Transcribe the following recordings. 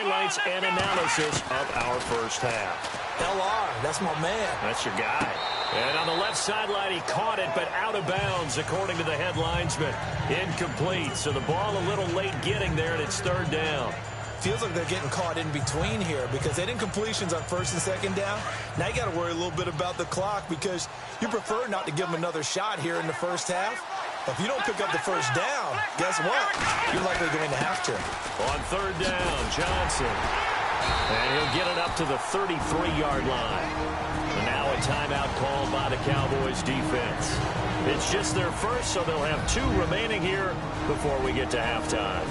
highlights and analysis of our first half. LR, that's my man. That's your guy. And on the left sideline, he caught it, but out of bounds, according to the headlinesman. Incomplete, so the ball a little late getting there, and it's third down. Feels like they're getting caught in between here because they didn't completions on first and second down. Now you got to worry a little bit about the clock because you prefer not to give them another shot here in the first half. If you don't pick up the first down, guess what? You're likely going to have to. On third down, Johnson. And he'll get it up to the 33-yard line. And now a timeout called by the Cowboys defense. It's just their first, so they'll have 2 remaining here before we get to halftime.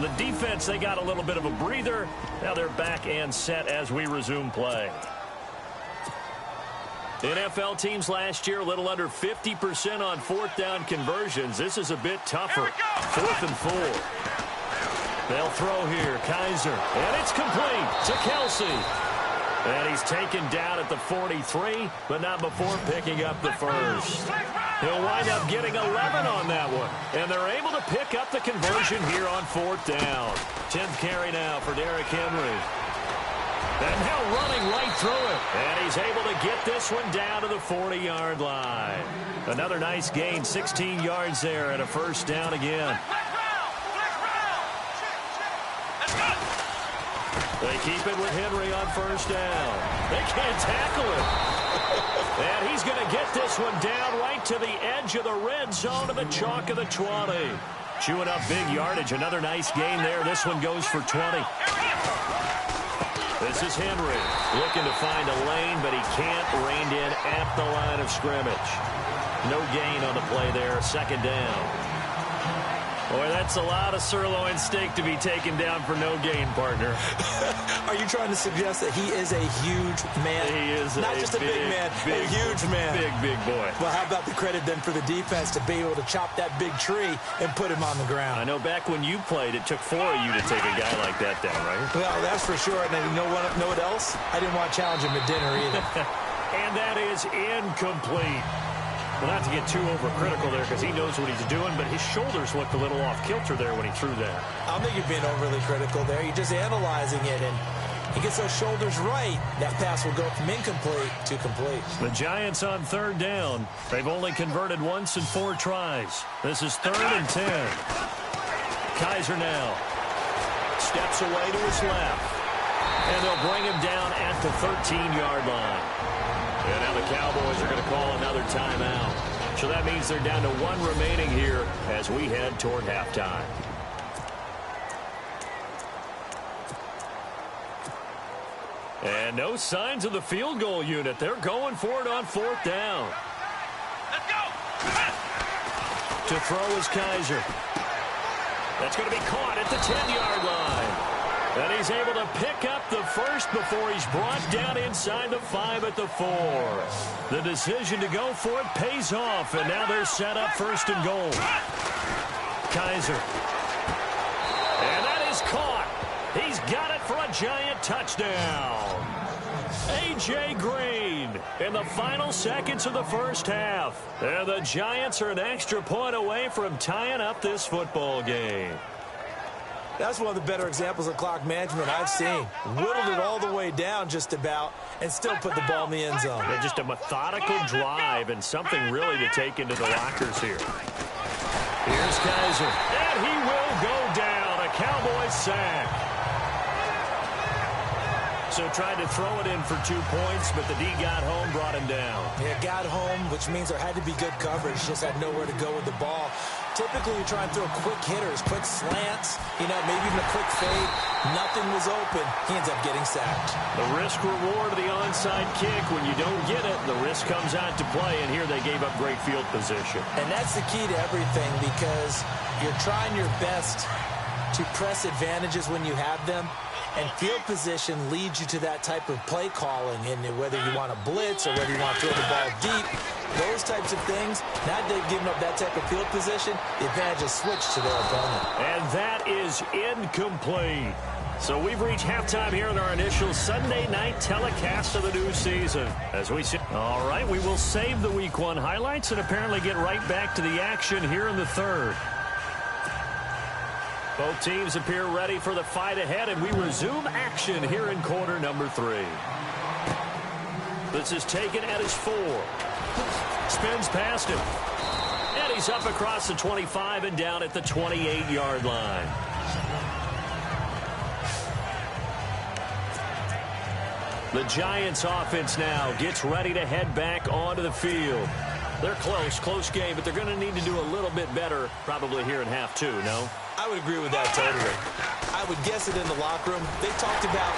The defense, they got a little bit of a breather. Now they're back and set as we resume play. NFL teams last year a little under 50% on fourth down conversions. This is a bit tougher. 4th and 4. They'll throw here. Kaiser. And it's complete to Kelsey. And he's taken down at the 43, but not before picking up the first. He'll wind up getting 11 on that one. And they're able to pick up the conversion here on 4th down. 10th carry now for Derrick Henry. And now running right through it. And he's able to get this one down to the 40-yard line. Another nice gain, 16 yards there and a first down again. They keep it with Henry on first down. They can't tackle him. And he's going to get this one down right to the edge of the red zone of the chalk of the 20. Chewing up big yardage. Another nice gain there. This one goes for 20. This is Henry looking to find a lane, but he can't. Reined in at the line of scrimmage. No gain on the play there. Second down. Boy, that's a lot of sirloin steak to be taken down for no gain, partner. Are you trying to suggest that he is a huge man? He is not just a big man, a huge man. Big boy. Well, how about the credit then for the defense to be able to chop that big tree and put him on the ground? I know back when you played, it took 4 of you to take a guy like that down, right? Well, that's for sure. And you know what else? I didn't want to challenge him at dinner either. And that is incomplete. Well, not to get too overcritical there because he knows what he's doing, but his shoulders looked a little off kilter there when he threw that. I don't think you're being overly critical there. You're just analyzing it, and he gets those shoulders right. That pass will go from incomplete to complete. The Giants on third down. They've only converted once in 4 tries. This is 3rd and 10. Kaiser now steps away to his left, and they'll bring him down at the 13-yard line. And now the Cowboys are going to call another timeout. So that means they're down to 1 remaining here as we head toward halftime. And no signs of the field goal unit. They're going for it on 4th down. Let's go! To throw is Kaiser. That's going to be caught at the 10-yard line. And he's able to pick up the first before he's brought down inside the 5 at the 4. The decision to go for it pays off, and now they're set up 1st and goal. Kaiser. And that is caught. He's got it for a Giant touchdown. A.J. Green in the final seconds of the first half. And the Giants are an extra point away from tying up this football game. That's one of the better examples of clock management I've seen. Whittled it all the way down just about and still put the ball in the end zone. Yeah, just a methodical drive and something really to take into the lockers here. Here's Kaiser. And he will go down. A Cowboys sack. So tried to throw it in for 2 points, but the D got home, brought him down. Yeah, got home, which means there had to be good coverage. Just had nowhere to go with the ball. Typically, you try and throw quick hitters, quick slants, maybe even a quick fade. Nothing was open. He ends up getting sacked. The risk-reward of the onside kick. When you don't get it, the risk comes out to play, and here they gave up great field position. And that's the key to everything because you're trying your best to press advantages when you have them. And field position leads you to that type of play calling, and whether you want to blitz or whether you want to throw the ball deep, those types of things, now they've given up that type of field position, the advantage is switched to their opponent. And that is incomplete. So we've reached halftime here in our initial Sunday night telecast of the new season. As we sit, all right, we will save the Week 1 highlights and apparently get right back to the action here in the third. Both teams appear ready for the fight ahead, and we resume action here in quarter number 3. This is taken at his 4. Spins past him. And he's up across the 25 and down at the 28-yard line. The Giants offense now gets ready to head back onto the field. They're close game, but they're going to need to do a little bit better probably here in half 2, no? I would agree with that totally. I would guess it in the locker room. They talked about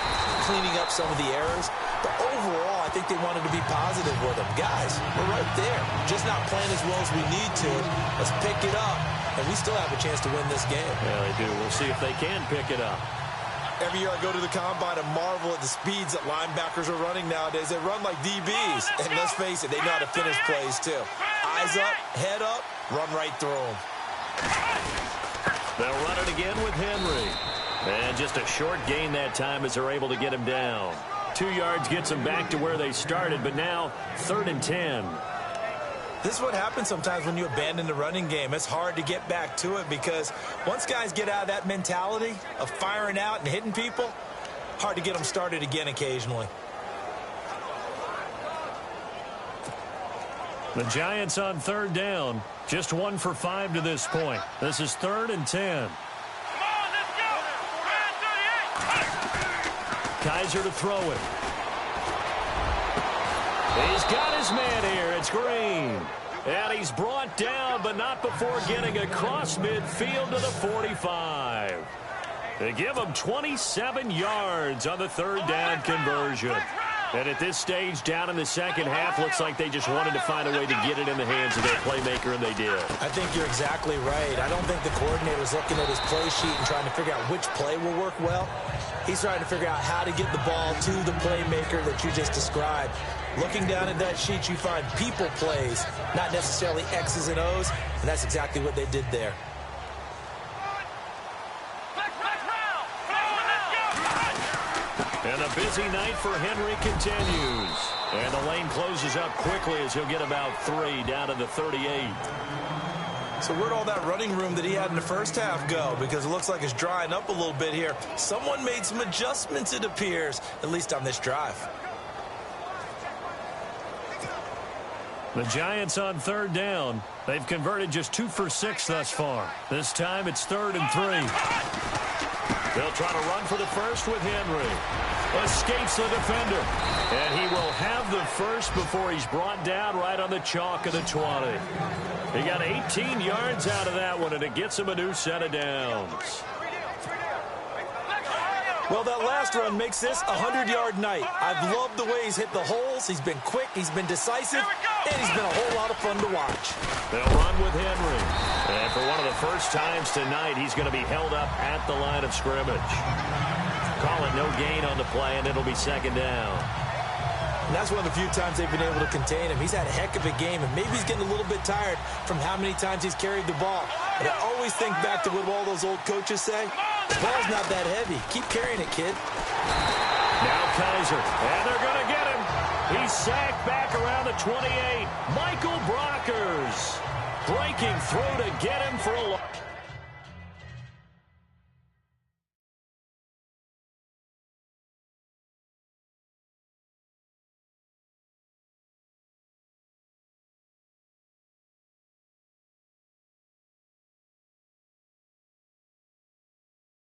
cleaning up some of the errors, but overall, I think they wanted to be positive with them. Guys, we're right there. Just not playing as well as we need to. Let's pick it up, and we still have a chance to win this game. Yeah, they do. We'll see if they can pick it up. Every year I go to the combine and marvel at the speeds that linebackers are running nowadays. They run like DBs. And let's face it, they know how to finish plays too. Eyes up, head up, run right through them. They'll run it again with Henry. And just a short gain that time as they're able to get him down. 2 yards gets them back to where they started, but now 3rd and 10. This is what happens sometimes when you abandon the running game. It's hard to get back to it because once guys get out of that mentality of firing out and hitting people, hard to get them started again occasionally. The Giants on 3rd down. Just 1 for 5 to this point. This is 3rd and 10. Kaiser to throw it. He's got his man here. It's Green. And he's brought down, but not before getting across midfield to the 45. They give him 27 yards on the 3rd down conversion. And at this stage, down in the second half, looks like they just wanted to find a way to get it in the hands of their playmaker, and they did. I think you're exactly right. I don't think the coordinator's looking at his play sheet and trying to figure out which play will work well. He's trying to figure out how to get the ball to the playmaker that you just described. Looking down at that sheet, you find people plays, not necessarily X's and O's, and that's exactly what they did there. And a busy night for Henry continues. And the lane closes up quickly as he'll get about 3 down to the 38. So where'd all that running room that he had in the first half go? Because it looks like it's drying up a little bit here. Someone made some adjustments, it appears, at least on this drive. The Giants on 3rd down. They've converted just 2 for 6 thus far. This time it's 3rd and 3. They'll try to run for the first with Henry. Escapes the defender. And he will have the first before he's brought down right on the chalk of the 20. He got 18 yards out of that one, and it gets him a new set of downs. Well, that last run makes this a 100-yard night. I've loved the way he's hit the holes. He's been quick, he's been decisive, and he's been a whole lot of fun to watch. They'll run with Henry. And for one of the first times tonight, he's going to be held up at the line of scrimmage. Call it no gain on the play, and it'll be 2nd down. And that's one of the few times they've been able to contain him. He's had a heck of a game, and maybe he's getting a little bit tired from how many times he's carried the ball. But I always think back to what all those old coaches say. The ball's not that heavy. Keep carrying it, kid. Now Kaiser, and they're going to get him. He's sacked back around the 28. Michael Brockers breaking through to get him for a loss.